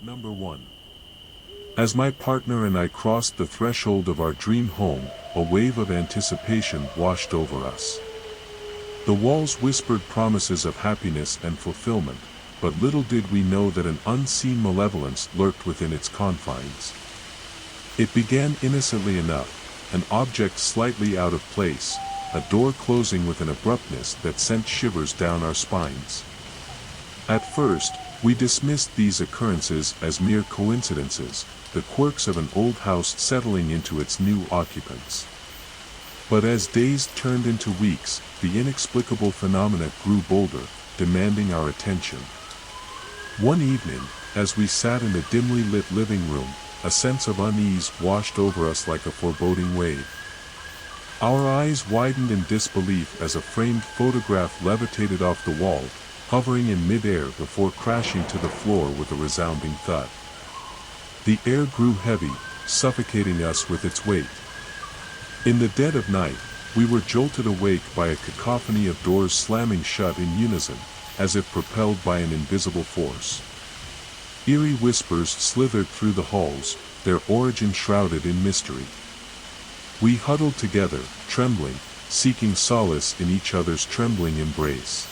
Number 1. As my partner and I crossed the threshold of our dream home, a wave of anticipation washed over us. The walls whispered promises of happiness and fulfillment, but little did we know that an unseen malevolence lurked within its confines. It began innocently enough, an object slightly out of place, a door closing with an abruptness that sent shivers down our spines. At first, we dismissed these occurrences as mere coincidences, the quirks of an old house settling into its new occupants. But as days turned into weeks, the inexplicable phenomena grew bolder, demanding our attention. One evening, as we sat in the dimly lit living room, a sense of unease washed over us like a foreboding wave. Our eyes widened in disbelief as a framed photograph levitated off the wall, hovering in mid-air before crashing to the floor with a resounding thud. The air grew heavy, suffocating us with its weight. In the dead of night, we were jolted awake by a cacophony of doors slamming shut in unison, as if propelled by an invisible force. Eerie whispers slithered through the halls, their origin shrouded in mystery. We huddled together, trembling, seeking solace in each other's trembling embrace.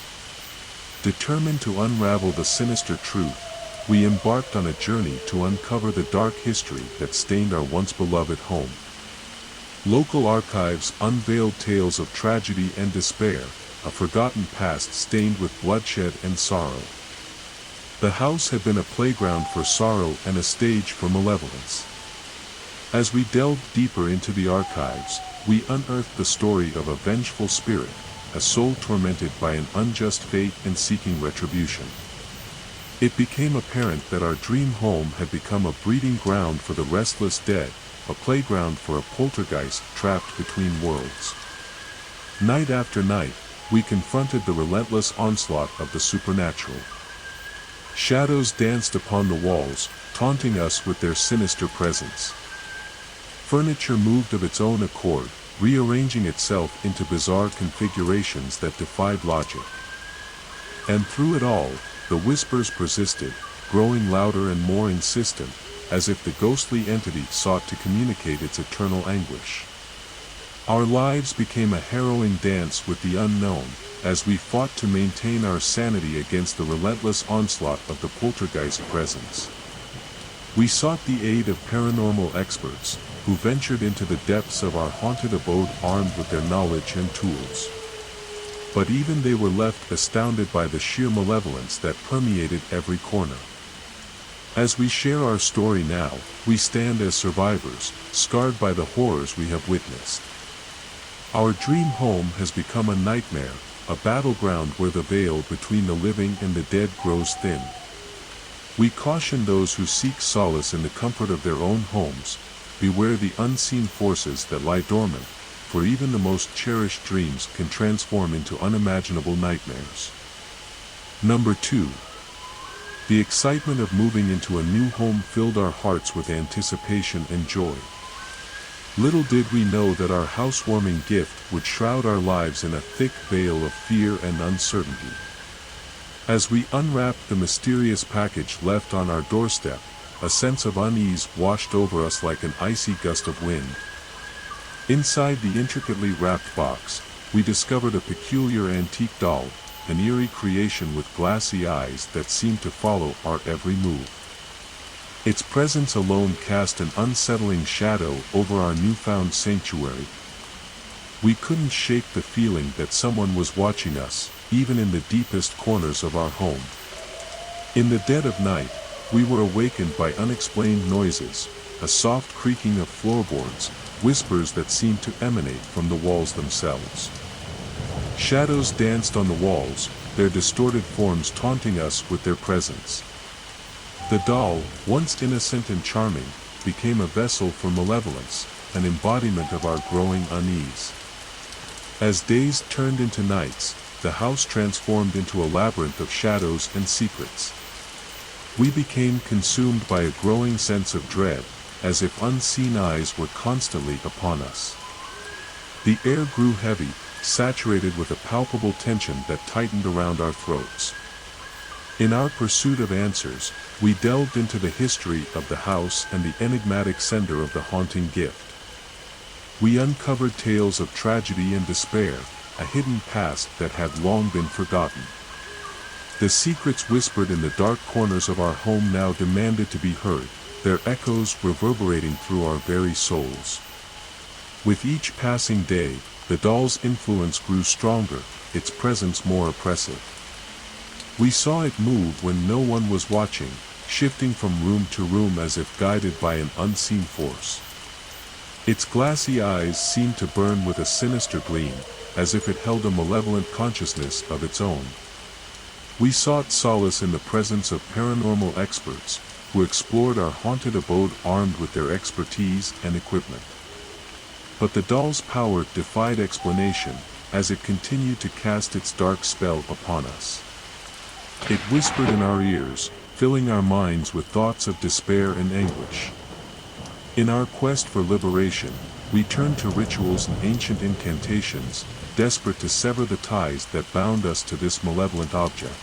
Determined to unravel the sinister truth, we embarked on a journey to uncover the dark history that stained our once beloved home. Local archives unveiled tales of tragedy and despair, a forgotten past stained with bloodshed and sorrow. The house had been a playground for sorrow and a stage for malevolence. As we delved deeper into the archives, we unearthed the story of a vengeful spirit, a soul tormented by an unjust fate and seeking retribution. It became apparent that our dream home had become a breeding ground for the restless dead, a playground for a poltergeist trapped between worlds. Night after night, we confronted the relentless onslaught of the supernatural. Shadows danced upon the walls, taunting us with their sinister presence. Furniture moved of its own accord, rearranging itself into bizarre configurations that defied logic. And through it all, the whispers persisted, growing louder and more insistent, as if the ghostly entity sought to communicate its eternal anguish. Our lives became a harrowing dance with the unknown, as we fought to maintain our sanity against the relentless onslaught of the poltergeist presence. We sought the aid of paranormal experts, who ventured into the depths of our haunted abode armed with their knowledge and tools. But even they were left astounded by the sheer malevolence that permeated every corner. As we share our story now, we stand as survivors, scarred by the horrors we have witnessed. Our dream home has become a nightmare, a battleground where the veil between the living and the dead grows thin. We caution those who seek solace in the comfort of their own homes, beware the unseen forces that lie dormant, for even the most cherished dreams can transform into unimaginable nightmares. Number 2. The excitement of moving into a new home filled our hearts with anticipation and joy. Little did we know that our housewarming gift would shroud our lives in a thick veil of fear and uncertainty. As we unwrapped the mysterious package left on our doorstep, a sense of unease washed over us like an icy gust of wind. Inside the intricately wrapped box, we discovered a peculiar antique doll, an eerie creation with glassy eyes that seemed to follow our every move. Its presence alone cast an unsettling shadow over our newfound sanctuary. We couldn't shake the feeling that someone was watching us, even in the deepest corners of our home. In the dead of night, we were awakened by unexplained noises, a soft creaking of floorboards, whispers that seemed to emanate from the walls themselves. Shadows danced on the walls, their distorted forms taunting us with their presence. The doll, once innocent and charming, became a vessel for malevolence, an embodiment of our growing unease. As days turned into nights, the house transformed into a labyrinth of shadows and secrets. We became consumed by a growing sense of dread, as if unseen eyes were constantly upon us. The air grew heavy, saturated with a palpable tension that tightened around our throats. In our pursuit of answers, we delved into the history of the house and the enigmatic sender of the haunting gift. We uncovered tales of tragedy and despair, a hidden past that had long been forgotten. The secrets whispered in the dark corners of our home now demanded to be heard, their echoes reverberating through our very souls. With each passing day, the doll's influence grew stronger, its presence more oppressive. We saw it move when no one was watching, shifting from room to room as if guided by an unseen force. Its glassy eyes seemed to burn with a sinister gleam, as if it held a malevolent consciousness of its own. We sought solace in the presence of paranormal experts, who explored our haunted abode armed with their expertise and equipment. But the doll's power defied explanation, as it continued to cast its dark spell upon us. It whispered in our ears, filling our minds with thoughts of despair and anguish. In our quest for liberation, we turned to rituals and ancient incantations, desperate to sever the ties that bound us to this malevolent object.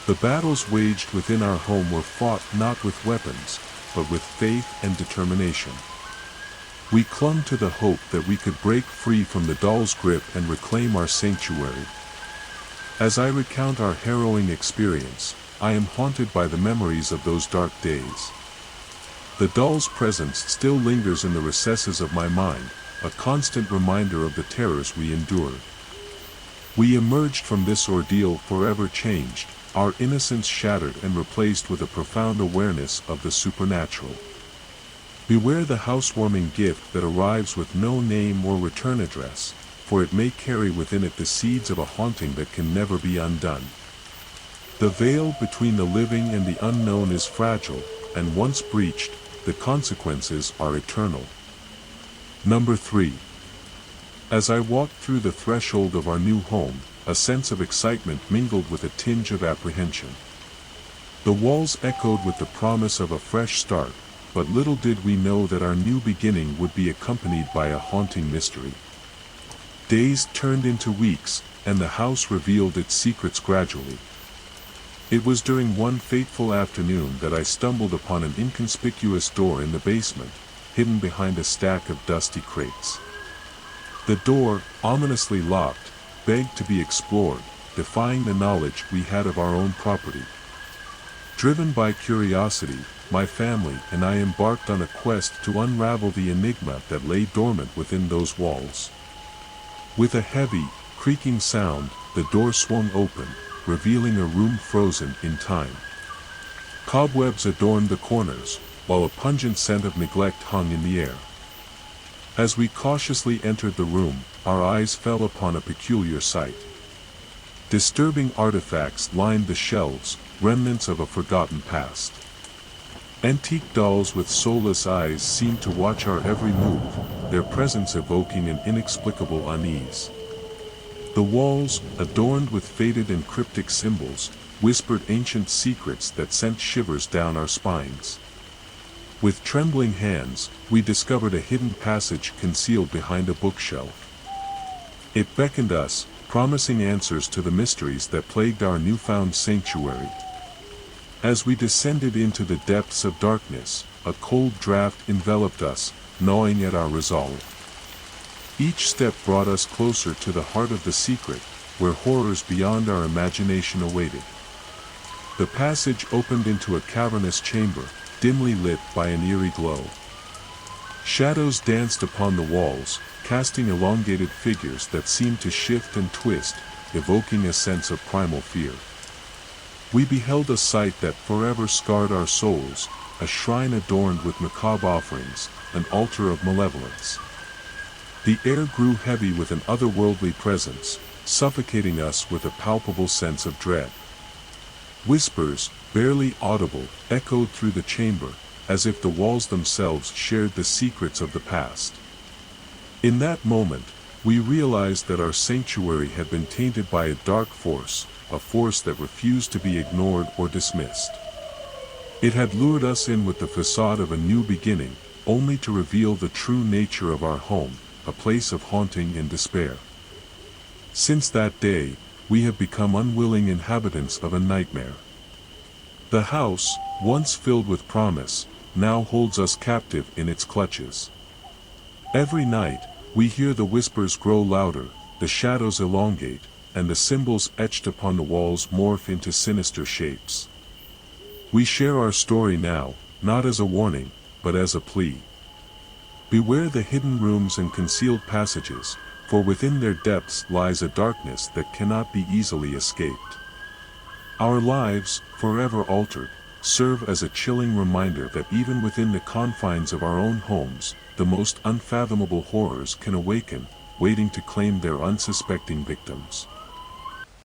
The battles waged within our home were fought not with weapons, but with faith and determination. We clung to the hope that we could break free from the doll's grip and reclaim our sanctuary. As I recount our harrowing experience, I am haunted by the memories of those dark days. The doll's presence still lingers in the recesses of my mind, a constant reminder of the terrors we endured. We emerged from this ordeal forever changed, our innocence shattered and replaced with a profound awareness of the supernatural. Beware the housewarming gift that arrives with no name or return address, for it may carry within it the seeds of a haunting that can never be undone. The veil between the living and the unknown is fragile, and once breached, the consequences are eternal. Number 3. As I walked through the threshold of our new home, a sense of excitement mingled with a tinge of apprehension. The walls echoed with the promise of a fresh start, but little did we know that our new beginning would be accompanied by a haunting mystery. Days turned into weeks, and the house revealed its secrets gradually. It was during one fateful afternoon that I stumbled upon an inconspicuous door in the basement, hidden behind a stack of dusty crates. The door, ominously locked, begged to be explored, defying the knowledge we had of our own property. Driven by curiosity, my family and I embarked on a quest to unravel the enigma that lay dormant within those walls. With a heavy, creaking sound, the door swung open, revealing a room frozen in time. Cobwebs adorned the corners, while a pungent scent of neglect hung in the air. As we cautiously entered the room, our eyes fell upon a peculiar sight. Disturbing artifacts lined the shelves, remnants of a forgotten past. Antique dolls with soulless eyes seemed to watch our every move, their presence evoking an inexplicable unease. The walls, adorned with faded and cryptic symbols, whispered ancient secrets that sent shivers down our spines. With trembling hands, we discovered a hidden passage concealed behind a bookshelf. It beckoned us, promising answers to the mysteries that plagued our newfound sanctuary. As we descended into the depths of darkness, a cold draft enveloped us, gnawing at our resolve. Each step brought us closer to the heart of the secret, where horrors beyond our imagination awaited. The passage opened into a cavernous chamber, dimly lit by an eerie glow. Shadows danced upon the walls, casting elongated figures that seemed to shift and twist, evoking a sense of primal fear. We beheld a sight that forever scarred our souls, a shrine adorned with macabre offerings, an altar of malevolence. The air grew heavy with an otherworldly presence, suffocating us with a palpable sense of dread. Whispers, barely audible, echoed through the chamber, as if the walls themselves shared the secrets of the past. In that moment, we realized that our sanctuary had been tainted by a dark force, a force that refused to be ignored or dismissed. It had lured us in with the facade of a new beginning, only to reveal the true nature of our home, a place of haunting and despair. Since that day, we have become unwilling inhabitants of a nightmare. The house, once filled with promise, now holds us captive in its clutches. Every night, we hear the whispers grow louder, the shadows elongate, and the symbols etched upon the walls morph into sinister shapes. We share our story now, not as a warning, but as a plea. Beware the hidden rooms and concealed passages, for within their depths lies a darkness that cannot be easily escaped. Our lives, forever altered, serve as a chilling reminder that even within the confines of our own homes, the most unfathomable horrors can awaken, waiting to claim their unsuspecting victims.